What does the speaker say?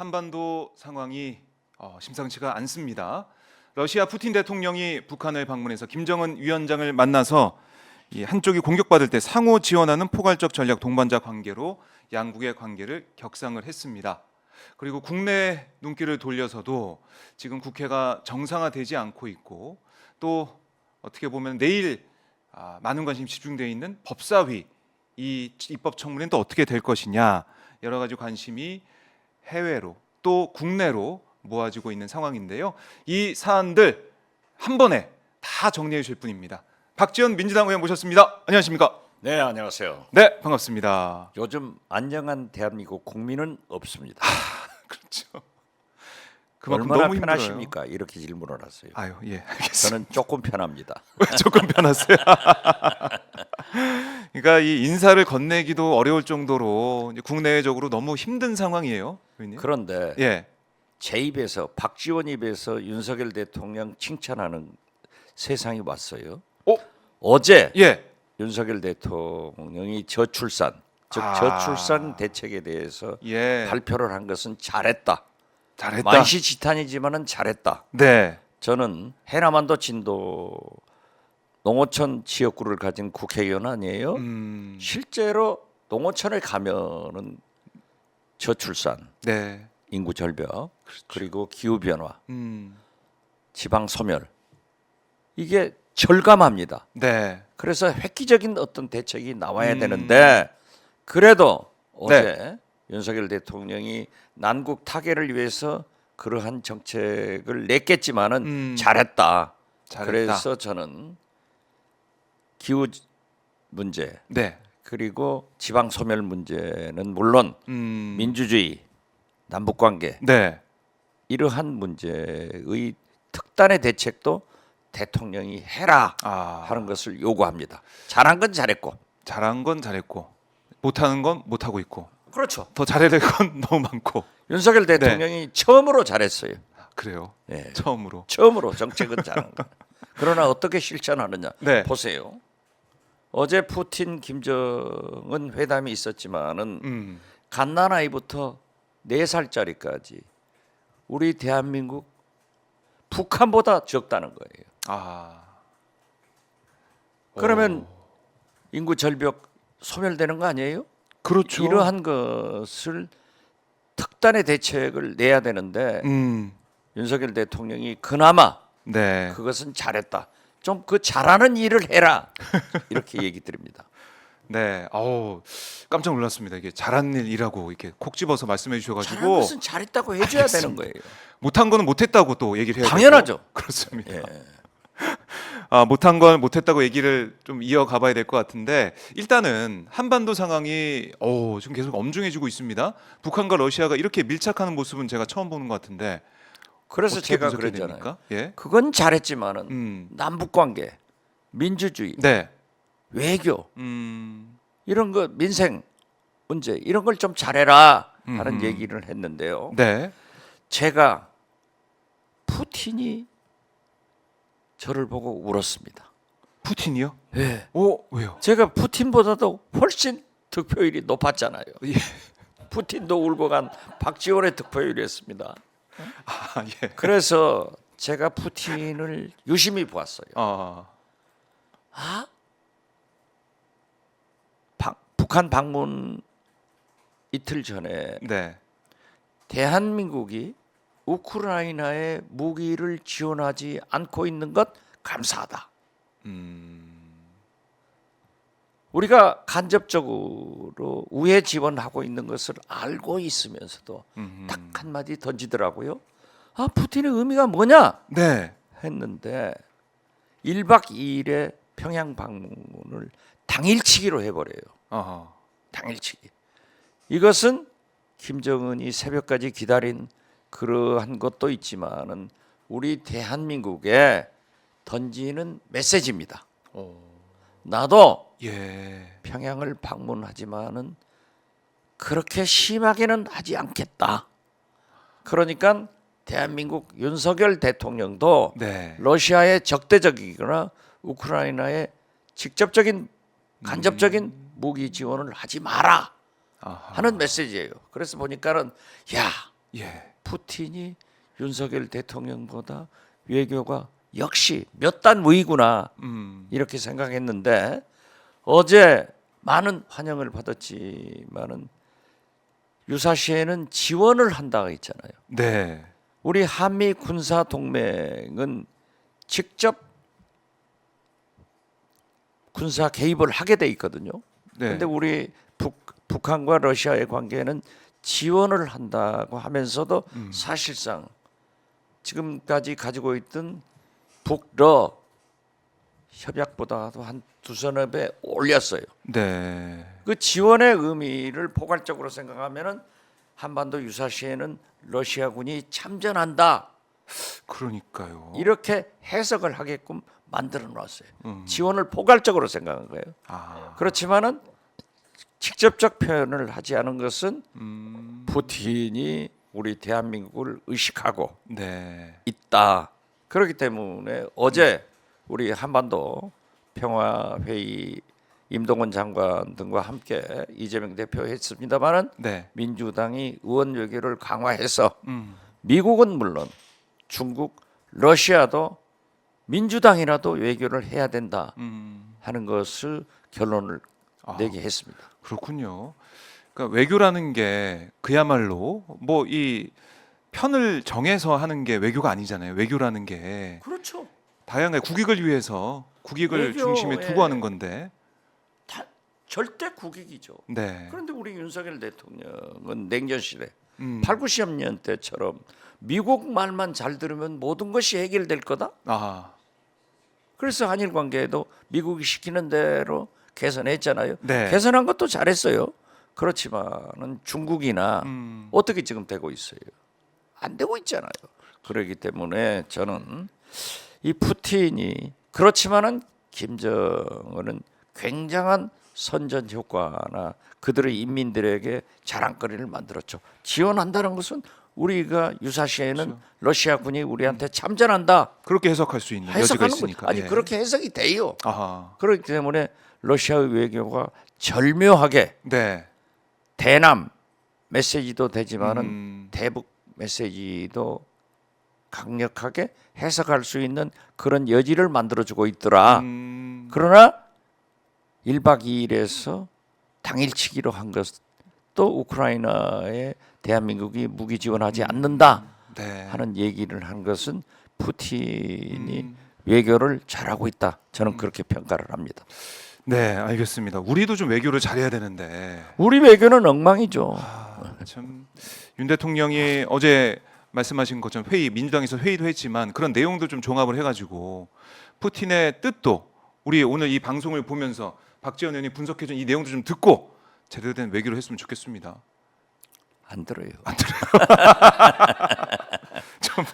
한반도 상황이 심상치가 않습니다. 러시아 푸틴 대통령이 북한을 방문해서 김정은 위원장을 만나서 이 한쪽이 공격받을 때 상호 지원하는 포괄적 전략 동반자 관계로 양국의 관계를 격상을 했습니다. 그리고 국내 눈길을 돌려서도 지금 국회가 정상화되지 않고 있고 또 어떻게 보면 내일 많은 관심이 집중되어 있는 법사위 이 입법 청문회는 또 어떻게 될 것이냐 여러 가지 관심이 해외로 또 국내로 모아지고 있는 상황인데요. 이 사안들 한 번에 다 정리해 주실 분입니다. 박지원 민주당 의원 모셨습니다. 안녕하십니까? 네, 안녕하세요. 네, 반갑습니다. 요즘 안녕한 대한민국 국민은 없습니다. 그렇죠. 그만큼 얼마나 너무 힘들어요. 편하십니까? 이렇게 질문을 하세요. 아유, 예, 알겠습니다. 저는 조금 편합니다. 조금 편하세요. 그러니까 이 인사를 건네기도 어려울 정도로 이제 국내외적으로 너무 힘든 상황이에요. 의원님. 그런데 예, 제 입에서 박지원 입에서 윤석열 대통령 칭찬하는 세상이 왔어요. 어? 어제 예, 윤석열 대통령이 저출산, 즉 아. 저출산 대책에 대해서 예, 발표를 한 것은 잘했다. 잘했다. 만시지탄이지만은 잘했다. 네, 저는 해남한도 진도 농어촌 지역구를 가진 국회의원 아니에요. 실제로 농어촌에 가면은 저출산, 네, 인구 절벽, 그렇죠. 그리고 기후 변화, 음, 지방 소멸 이게 절감합니다. 네, 그래서 획기적인 어떤 대책이 나와야 되는데 그래도 어제 윤석열 대통령이 난국 타개를 위해서 그러한 정책을 냈겠지만은 잘했다. 잘했다. 그래서 저는 기후 문제 네, 그리고 지방 소멸 문제는 물론 민주주의, 남북 관계 네, 이러한 문제의 특단의 대책도 대통령이 해라 하는 것을 요구합니다. 잘한 건 잘했고 잘한 건 잘했고 못하는 건 못하고 있고 그렇죠. 더 잘해야 될 건 너무 많고 윤석열 대통령이 처음으로 잘했어요. 그래요. 네. 처음으로. 처음으로 정책은 잘한 거. 그러나 어떻게 실천하느냐 네. 보세요. 어제 푸틴 김정은 회담이 있었지만은 갓난아이부터 4살짜리까지 우리 대한민국 북한보다 적다는 거예요. 아, 그러면 인구 절벽 소멸되는 거 아니에요? 그렇죠. 이러한 것을 특단의 대책을 내야 되는데 윤석열 대통령이 그나마 네, 그것은 잘했다. 좀 그 잘하는 일을 해라. 이렇게 얘기 드립니다. 네. 아우 깜짝 놀랐습니다. 이게 잘한 일이라고 이렇게 콕 집어서 말씀해 잘한 주셔가지고 것은 잘했다고 해줘야 되는 거예요. 못한 거는 못했다고 또 얘기를 해야 당연하죠. 되고. 그렇습니다. 예. 못한 건 못했다고 얘기를 좀 이어가봐야 될 것 같은데 일단은 한반도 상황이 지금 계속 엄중해지고 있습니다. 북한과 러시아가 이렇게 밀착하는 모습은 제가 처음 보는 것 같은데 그래서 어떻게 제가 분석해야 그랬잖아요. 됩니까? 예, 그건 잘했지만은 남북 관계, 민주주의, 네, 외교 음, 이런 거 민생 문제 이런 걸 좀 잘해라 하는 얘기를 했는데요. 네, 제가 푸틴이 저를 보고 울었습니다. 푸틴이요? 네. 왜요? 제가 푸틴보다도 훨씬 득표율이 높았잖아요. 예. 푸틴도 울고 간 박지원의 득표율이었습니다. 예. 그래서 제가 푸틴을 유심히 보았어요. 북한 방문 이틀 전에 네, 대한민국이 우크라이나에 무기를 지원하지 않고 있는 것 감사하다. 우리가 간접적으로 우회 지원하고 있는 것을 알고 있으면서도 딱 한마디 던지더라고요. 푸틴의 의미가 뭐냐 네, 했는데 1박 2일의 평양 방문을 당일치기로 해버려요. 당일치기. 이것은 김정은이 새벽까지 기다린 그러한 것도 있지만은 우리 대한민국에 던지는 메시지입니다. 나도 예, 평양을 방문하지만은 그렇게 심하게는 하지 않겠다. 그러니까 대한민국 윤석열 대통령도 네, 러시아의 적대적이거나 우크라이나의 직접적인 간접적인 무기 지원을 하지 마라 하는 메시지예요. 그래서 보니까는 야 예. 푸틴이 윤석열 대통령보다 외교가 역시 몇 단 위구나 이렇게 생각했는데 어제 많은 환영을 받았지만은 유사시에는 지원을 한다고 했잖아요. 네. 우리 한미 군사 동맹은 직접 군사 개입을 하게 돼 있거든요. 네. 그런데 우리 북한과 러시아의 관계는 지원을 한다고 하면서도 사실상 지금까지 가지고 있던 북러 협약보다도 한 두서너 배 올렸어요. 네. 그 지원의 의미를 포괄적으로 생각하면은 한반도 유사시에는 러시아군이 참전한다 그러니까요. 이렇게 해석을 하게끔 만들어 놨어요. 지원을 포괄적으로 생각한 거예요. 아. 그렇지만은 직접적 표현을 하지 않은 것은 푸틴이 우리 대한민국을 의식하고 네. 있다. 그렇기 때문에 어제 우리 한반도 평화회의 임동원 장관 등과 함께 이재명 대표 했습니다마는 네. 민주당이 의원 외교를 강화해서 미국은 물론 중국, 러시아도 민주당이라도 외교를 해야 된다 하는 것을 결론을 내게 했습니다. 그렇군요. 그러니까 외교라는 게 그야말로 뭐 이 편을 정해서 하는 게 외교가 아니잖아요. 외교라는 게 그렇죠. 다양한 국익을 위해서 국익을 외교에 중심에 두고 하는 건데. 절대 국익이죠. 네. 그런데 우리 윤석열 대통령은 냉전시대 8, 음. 90년 때처럼 미국 말만 잘 들으면 모든 것이 해결될 거다. 아. 그래서 한일 관계에도 미국이 시키는 대로 개선했잖아요. 네. 개선한 것도 잘했어요. 그렇지만은 중국이나 어떻게 지금 되고 있어요? 안 되고 있잖아요. 그렇기 때문에 저는 이 푸틴이 그렇지만은 김정은은 굉장한 선전 효과나 그들의 인민들에게 자랑거리를 만들었죠. 지원한다는 것은 우리가 유사시에는 그렇죠. 러시아군이 우리한테 참전한다 그렇게 해석할 수 있는 여지가 해석하는 있으니까. 거 아니 예. 그렇게 해석이 돼요. 아하. 그렇기 때문에 러시아의 외교가 절묘하게 네. 대남 메시지도 되지만은 대북 메시지도 강력하게 해석할 수 있는 그런 여지를 만들어주고 있더라. 그러나 1박 2일에서 당일치기로 한 것도 우크라이나에 대한민국이 무기 지원하지 않는다 네. 하는 얘기를 한 것은 푸틴이 외교를 잘하고 있다. 저는 그렇게 평가를 합니다. 네, 알겠습니다. 우리도 좀 외교를 잘해야 되는데. 우리 외교는 엉망이죠. 참 윤 대통령이 어제 말씀하신 것처럼 민주당에서 회의도 했지만 그런 내용도 좀 종합을 해가지고 푸틴의 뜻도 우리 오늘 이 방송을 보면서 박지원 의원이 분석해준 이 내용도 좀 듣고 제대로 된 외교를 했으면 좋겠습니다. 안 들어요. 좀